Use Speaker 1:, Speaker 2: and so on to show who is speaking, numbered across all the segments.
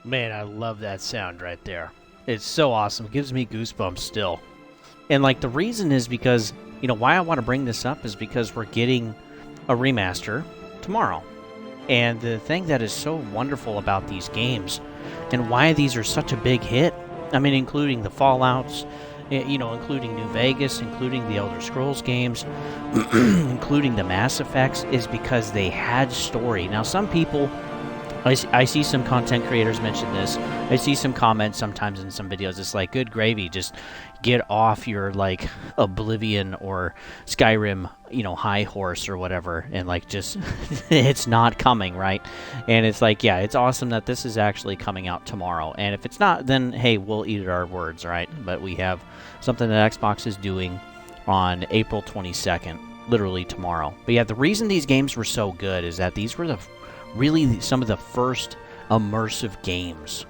Speaker 1: Man, I love that sound right there. It's so awesome. It gives me goosebumps still. And like the reason is because, why I want to bring this up is because we're getting a remaster tomorrow. And the thing that is so wonderful about these games and why these are such a big hit, I mean, including the Fallouts, including New Vegas, including the Elder Scrolls games, including the Mass Effects, is because they had story. Now, some people, I see some content creators mention this. I see some comments sometimes in some videos. It's like, good gravy, just get off your, like, Oblivion or Skyrim, high horse or whatever, and, like, just, it's not coming, right? And it's like, yeah, it's awesome that this is actually coming out tomorrow. And if it's not, then, hey, we'll eat our words, right? But we have something that Xbox is doing on April 22nd, literally tomorrow. But yeah, the reason these games were so good is that these were really some of the first immersive games.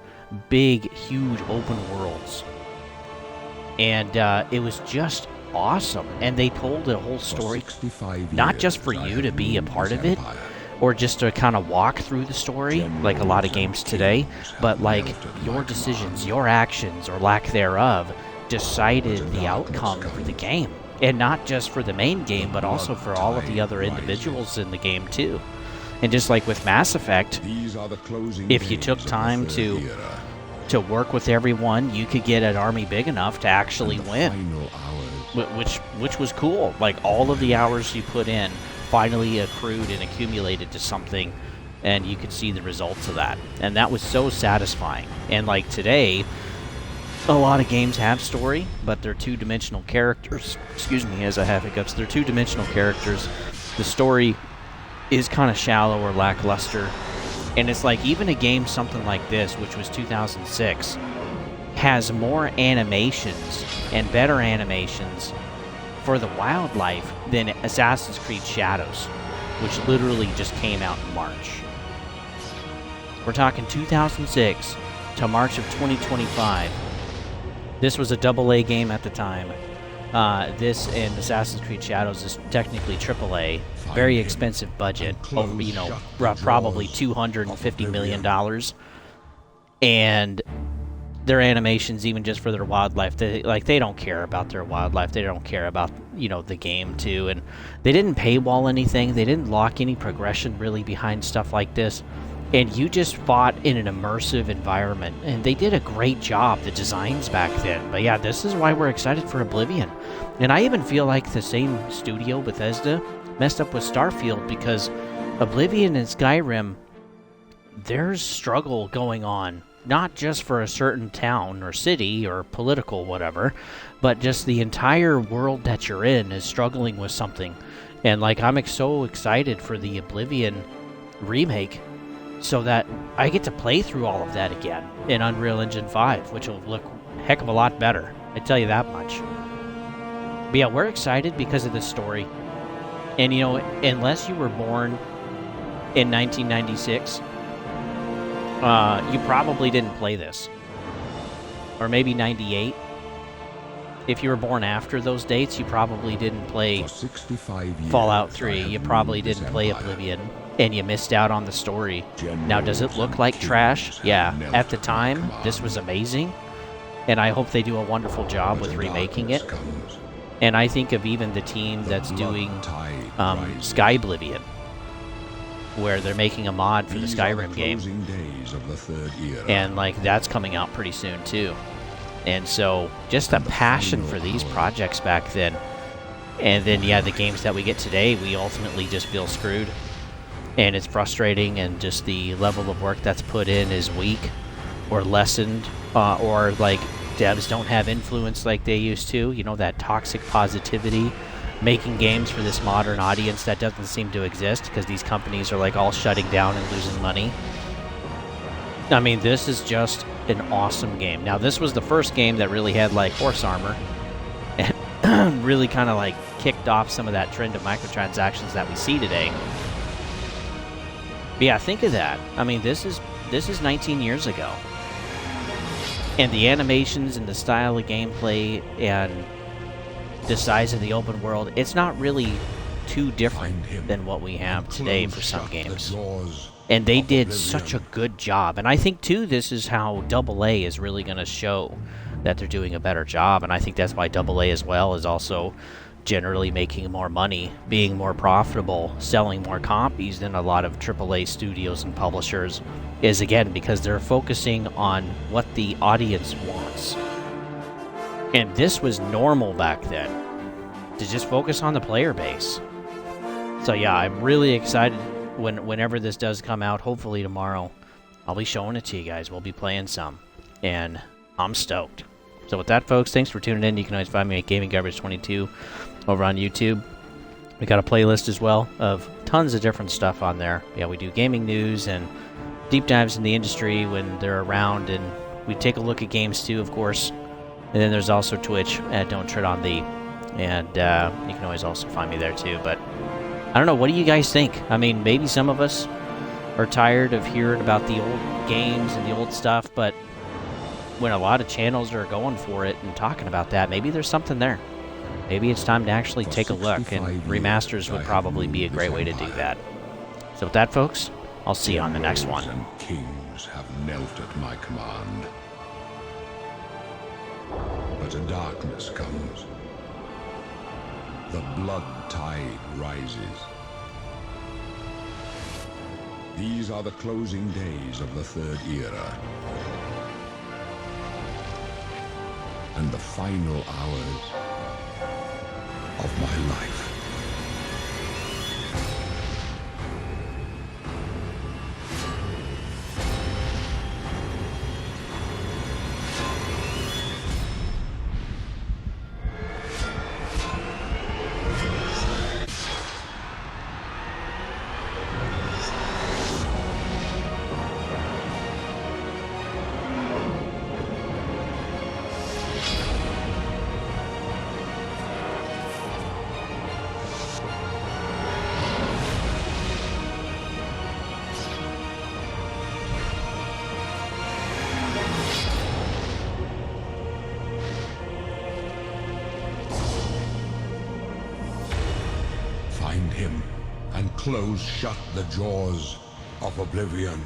Speaker 1: Big, huge open worlds. And it was just awesome. And they told a whole story, not just for you to be a part of it, or just to kind of walk through the story, like a lot of games today, but like your decisions, your actions, or lack thereof, decided the outcome for the game. And not just for the main game, but also for all of the other individuals in the game too. And just like with Mass Effect, if you took time to work with everyone, you could get an army big enough to actually win, which was cool. Like, all of the hours you put in finally accrued and accumulated to something, and you could see the results of that. And that was so satisfying. And like today, a lot of games have story, but they're two-dimensional characters. Excuse me as I have hiccups. They're two-dimensional characters. The story is kind of shallow or lackluster. And it's like, even a game something like this, which was 2006, has more animations and better animations for the wildlife than Assassin's Creed Shadows, which literally just came out in March. We're talking 2006 to March of 2025. This was a AA game at the time. This and Assassin's Creed Shadows is technically AAA. Very expensive budget, probably $250 million. And their animations, even just for their wildlife, they don't care about their wildlife. They don't care about, the game too. And they didn't paywall anything. They didn't lock any progression really behind stuff like this. And you just fought in an immersive environment. And they did a great job, the designs back then. But yeah, this is why we're excited for Oblivion. And I even feel like the same studio, Bethesda, messed up with Starfield, because Oblivion and Skyrim, there's struggle going on. Not just for a certain town or city or political whatever, but just the entire world that you're in is struggling with something. And like, I'm so excited for the Oblivion remake, so that I get to play through all of that again in Unreal Engine 5, which will look a heck of a lot better. I tell you that much. But yeah, we're excited because of this story. And unless you were born in 1996, you probably didn't play this. Or maybe 98. If you were born after those dates, you probably didn't play Fallout 3. You probably didn't play Oblivion. And you missed out on the story. Now, does it look like trash? Yeah. At the time, this was amazing. And I hope they do a wonderful job with remaking it. And I think of even the team that's doing Sky Oblivion, where they're making a mod for the Skyrim game. And like, that's coming out pretty soon too. And so just the passion for these projects back then. And then yeah, the games that we get today, we ultimately just feel screwed. And it's frustrating, and just the level of work that's put in is weak or lessened, or like devs don't have influence like they used to. That toxic positivity, making games for this modern audience that doesn't seem to exist because these companies are like all shutting down and losing money. I mean, this is just an awesome game. Now, this was the first game that really had like horse armor and really kind of like kicked off some of that trend of microtransactions that we see today. But yeah, think of that. I mean, this is 19 years ago. And the animations and the style of gameplay and the size of the open world, it's not really too different than what we have today for some games. And they did such a good job. And I think, too, this is how AA is really going to show that they're doing a better job. And I think that's why AA as well is also generally making more money, being more profitable, selling more copies than a lot of AAA studios and publishers, is, again, because they're focusing on what the audience wants. And this was normal back then, to just focus on the player base. So yeah, I'm really excited whenever this does come out. Hopefully tomorrow, I'll be showing it to you guys. We'll be playing some, and I'm stoked. So with that, folks, thanks for tuning in. You can always find me at Gaming Garbage 22 over on YouTube. We got a playlist as well of tons of different stuff on there. Yeah, we do gaming news and deep dives in the industry when they're around, and we take a look at games too, of course. And then there's also Twitch at Don't Tread on Thee, and you can always also find me there too. But I don't know, what do you guys think? I mean, maybe some of us are tired of hearing about the old games and the old stuff, but when a lot of channels are going for it and talking about that, maybe there's something there. Maybe it's time to actually take a look, and remasters would probably be a great way to do that. So with that, folks, I'll see you on the next one.
Speaker 2: And kings have knelt at my command. But a darkness comes. The blood tide rises. These are the closing days of the Third Era. And the final hours of my life. Find him and close shut the jaws of Oblivion.